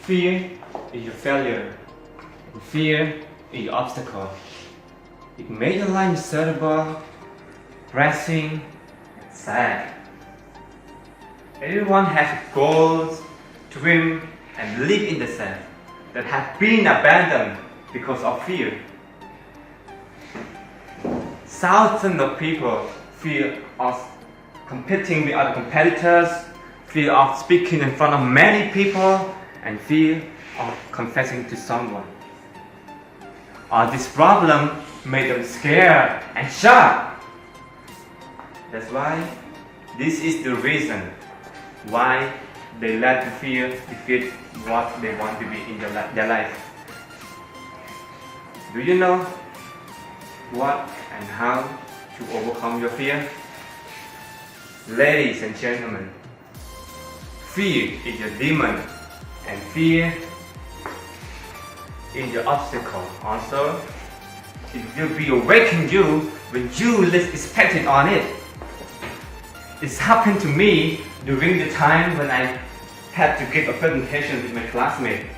Fear is your failure. Fear is your obstacle. It made your life miserable, depressing, and sad. Everyone has goals, dreams, and belief in themselves that have been abandoned because of fear. Thousands of people fear of competing with other competitors, fear of speaking in front of many people, and fear of confessing to someone. All this problem made them scared and shocked. That's why this is the reason why they let the fear defeat what they want to be in their life. Do you know what and how to overcome your fear? Ladies and gentlemen, fear is your demon, and fear is your obstacle. Also, it will be awaken you when you least expect it on it. It's happened to me during the time when I had to give a presentation with my classmates.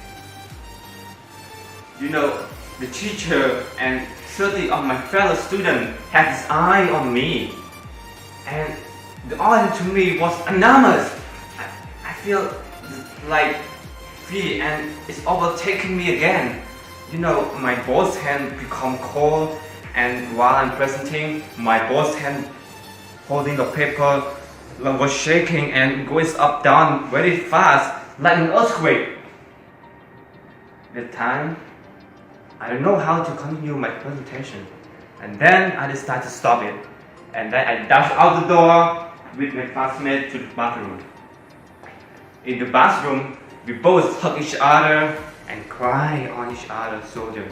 You know, the teacher and 30 of my fellow students had his eye on me, and the audience to me was enormous. I feel like fear and it's overtaking me again. You know, my both hand become cold, and while I'm presenting, my both hand holding the paper was shaking and goes up down very fast like an earthquake. That time, I don't know how to continue my presentation, and then I decided to stop it, and then I dashed out the door with my classmate to the bathroom. In the bathroom, we both hug each other and cry on each other's shoulder.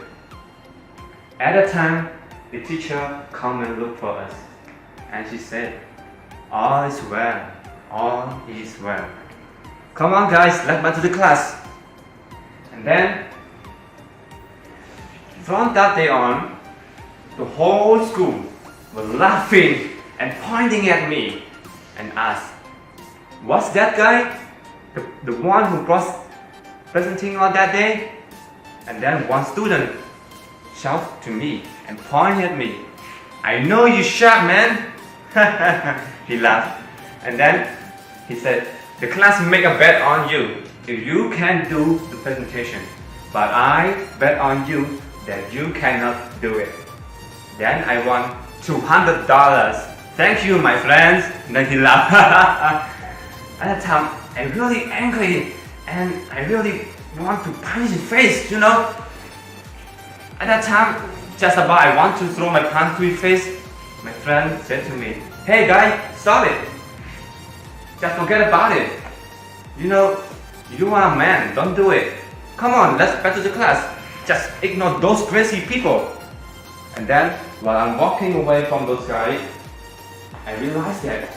At that time, the teacher come and look for us, and she said, "All is well, all is well. Come on guys, let's back to the class." And then, from that day on, the whole school was laughing and pointing at me and asked, "What's that guy? The one who brought presenting on that day?" And then one student shouted to me and pointed at me, "I know you sharp, man." He laughed, and then he said, "The class make a bet on you if you can do the presentation, but I bet on you that you cannot do it." Then I won $200. Thank you, my friends. And then he laughed. At that time, I'm really angry and I really want to punch his face, you know. At that time, just about I want to throw my punch to his face, my friend said to me, "Hey guy, stop it. Just forget about it. You know, you are a man, don't do it. Come on, let's back to the class. Just ignore those crazy people." And then, while I'm walking away from those guys, I realized that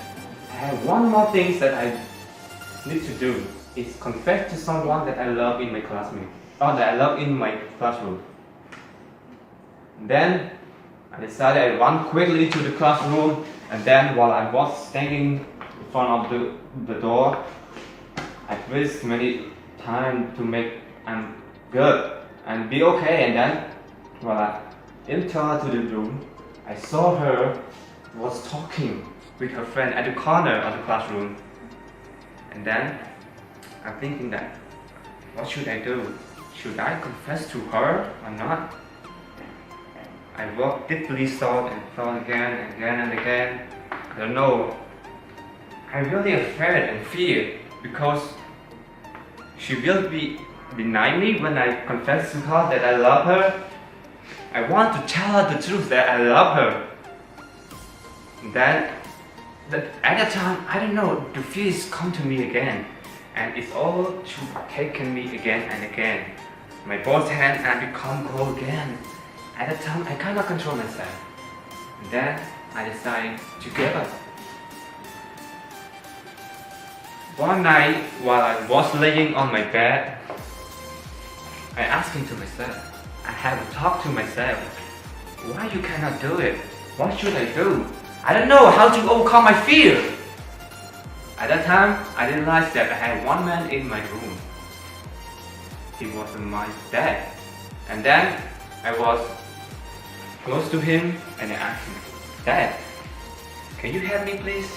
I have one more thing that I need to do. Is confess to someone that I love in my classmate, or that I love in my classroom. And then I decided I run quickly to the classroom, and then while I was standing in front of the door, I wasted many time to make I'm good and be okay. And then while I entered to the room, I saw her was talking with her friend at the corner of the classroom. And then I'm thinking that, what should I do? Should I confess to her or not? I walked deeply, thought and thought again and again and again. I don't know. I'm really afraid and fear because she will be deny me when I confess to her that I love her. I want to tell her the truth that I love her. Then, at that time, I don't know, the fears come to me again. And it's all taken me again and again. My both hands have become cold again. At that time, I cannot control myself. And then I decided to give up. One night, while I was laying on my bed, I asked to myself, I had to talk to myself. Why you cannot do it? What should I do? I don't know how to overcome my fear. At that time, I realized that I had one man in my room. he wasn't my dad. And then I was close to him and I asked him, Dad, can you help me please?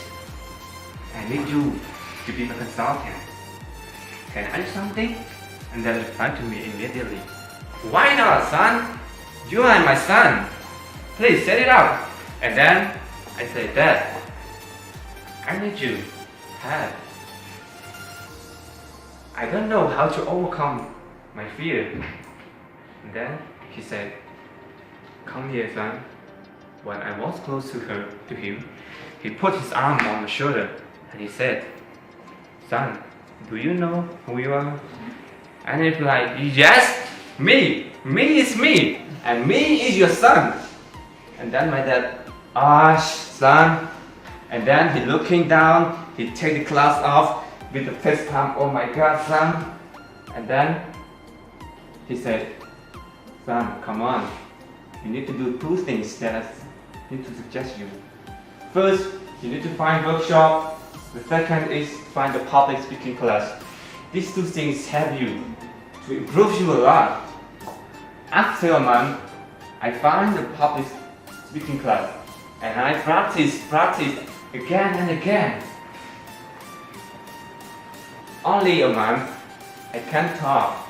I need you to be my consultant. Can I do something? And then replied to me immediately, why not, son? You are my son. Please set it up. And then I said, Dad, I need you help. I don't know how to overcome my fear. And then he said, come here, son. When I was close to him, he put his arm on my shoulder and he said, son, do you know who you are? And I replied, yes, me is me, and me is your son. And then my dad, son. And then he looking down, he take the glass off with the fist pump, oh my God, son. And then he said, son, come on. You need to do two things that I need to suggest you. First, you need to find workshop. The second is find a public speaking class. These two things help you to improve you a lot. After a month, I found the public speaking class and I practice again and again. Only a month, I can talk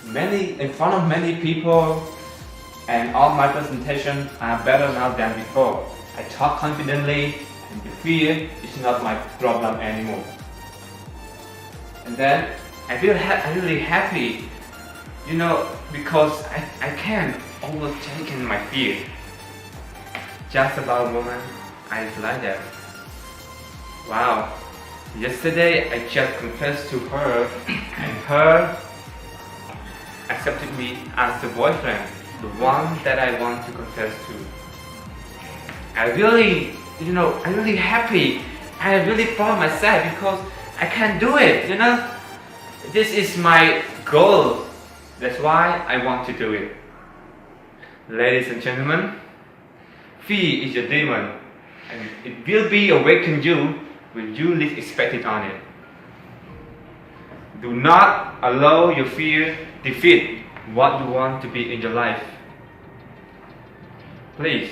in front of many people, and all my presentations are better now than before. I talk confidently and the fear is not my problem anymore. And then I feel really happy, because I can overtake my fear. Just about a moment, I realized that, wow, yesterday I just confessed to her and her accepted me as the boyfriend, the one that I want to confess to. I'm really happy. I'm really proud of myself because I can do it, This is my goal. That's why I want to do it. Ladies and gentlemen, fear is a demon and it will be awakened you when you least expecting on it. Do not allow your fear defeat what you want to be in your life. Please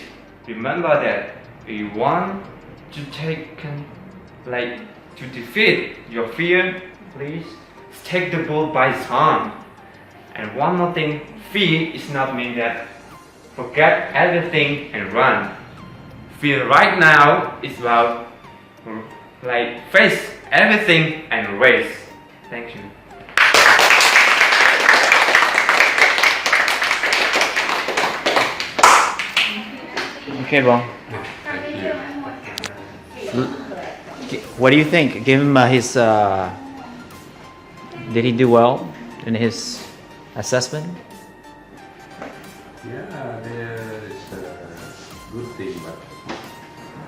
remember that if you want to defeat your fear, please take the bull by its horn. And one more thing, fear is not mean that forget everything and run. Fear right now is about face everything and race. Thank you. Okay, well. What do you think? Give him his. Did he do well in his assessment? Yeah, there is a good thing, but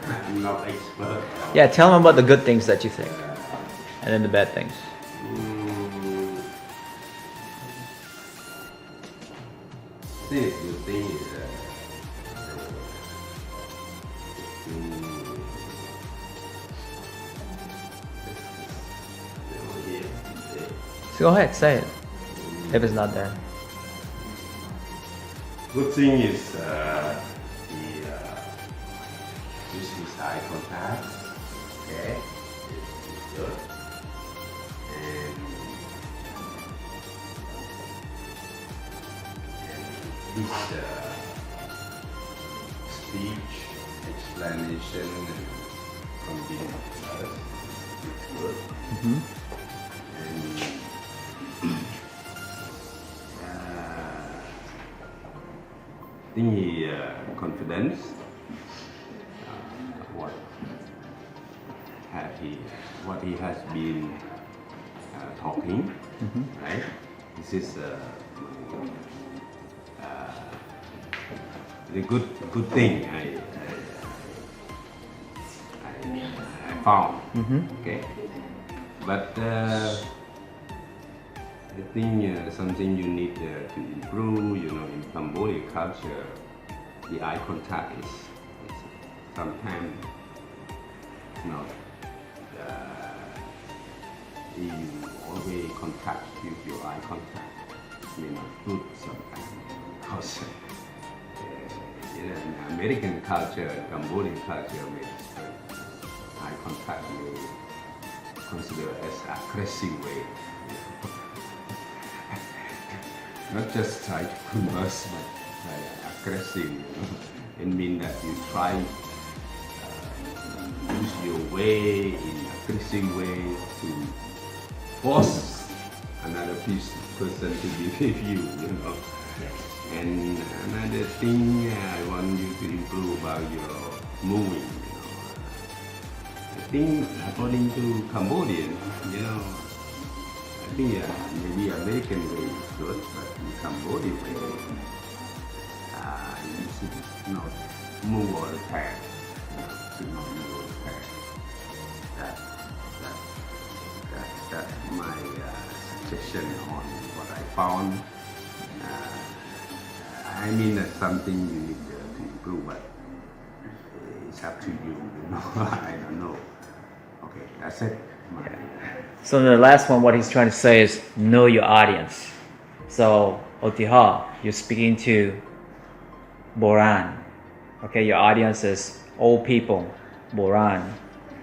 I'm not expert. Yeah, tell him about the good things that you think, and then the bad things. The good thing is So go ahead, say it. If it's not there. good thing is he uses eye contact. Okay, it's good. And his speech, explanation, and convenience is good. Mm-hmm. I think he confidence what he has been talking, right? This is the good thing I found. Okay, but I think something you need to improve, in Cambodia culture, the eye contact is sometimes not you always contact with your eye contact. good sometimes. Because in American culture, Cambodian culture, eye contact may consider as aggressive way. Not just try to converse, but aggressive. It means that you try use your way in aggressive way to force another person to believe you. And another thing I want you to improve about your moving. I think according to Cambodian, I think maybe American way is good, but in Cambodian way, you should not move all the time. Should not move all the time. That's my suggestion on what I found. I mean that's something you need to improve, but it's up to you. I don't know. Okay, that's it. So the last one, what he's trying to say is know your audience. So Otiha, you're speaking to Boran. Okay, your audience is old people, Boran.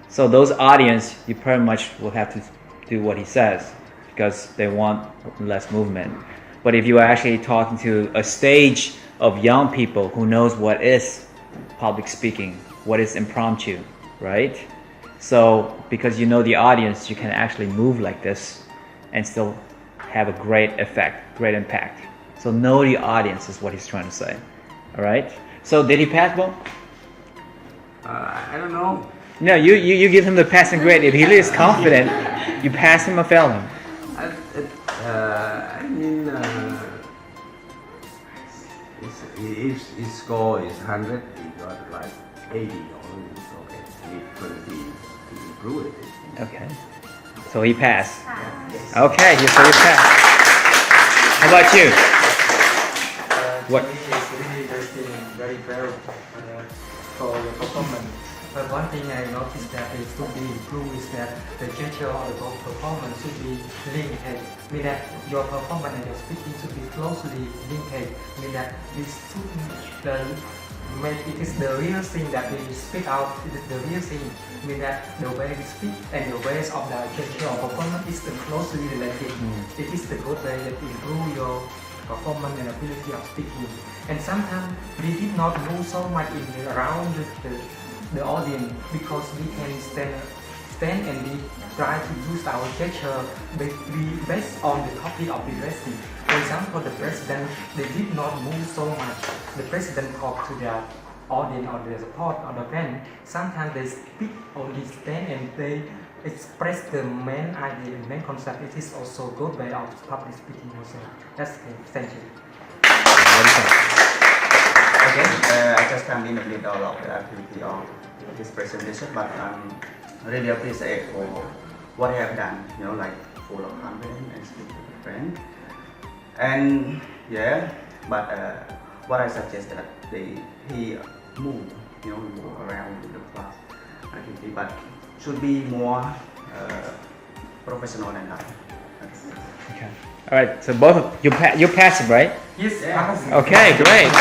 So those audience, you pretty much will have to do what he says because they want less movement. But if you are actually talking to a stage of young people who knows what is public speaking, what is impromptu, right? So because you know the audience, you can actually move like this and still have a great effect, great impact. So know the audience is what he's trying to say. All right? So did he pass, Bo? I don't know. No, you give him the passing grade. If he is confident, you pass him or fail him. I mean, his score is 100, he got like 80 or okay. He could be improve it. Okay. So he passed. Okay, so you passed. How about you? What? To me, it's really interesting, very well for your performance. But one thing I noticed that it should be improved is that the gesture or the performance should be linked. Mean that your performance and your speaking should be closely linked. Mean that this should it is the real thing that we speak out. It is the real thing. Mean that the way we speak and the ways of the gesture or performance is the closely related. It is the good way that improve your performance and ability of speaking. And sometimes we did not move so much around the audience because we can stand and we try to use our gesture based on the topic of the lesson. For example, the president, they did not move so much. The president talked to their audience or the support or the friend. Sometimes they speak on this stand and they express the main idea, the main concept. It is also a good way of public speaking also. That's it. Thank you. Okay, I just come in the middle of the activity of this presentation, but I'm really appreciate for what I have done, like full of confidence and speak with a friend. And yeah, but what I suggest that he move, move around the class activity, but should be more professional than that. Okay. All right. So both of you passive, right? Yes. Okay, great.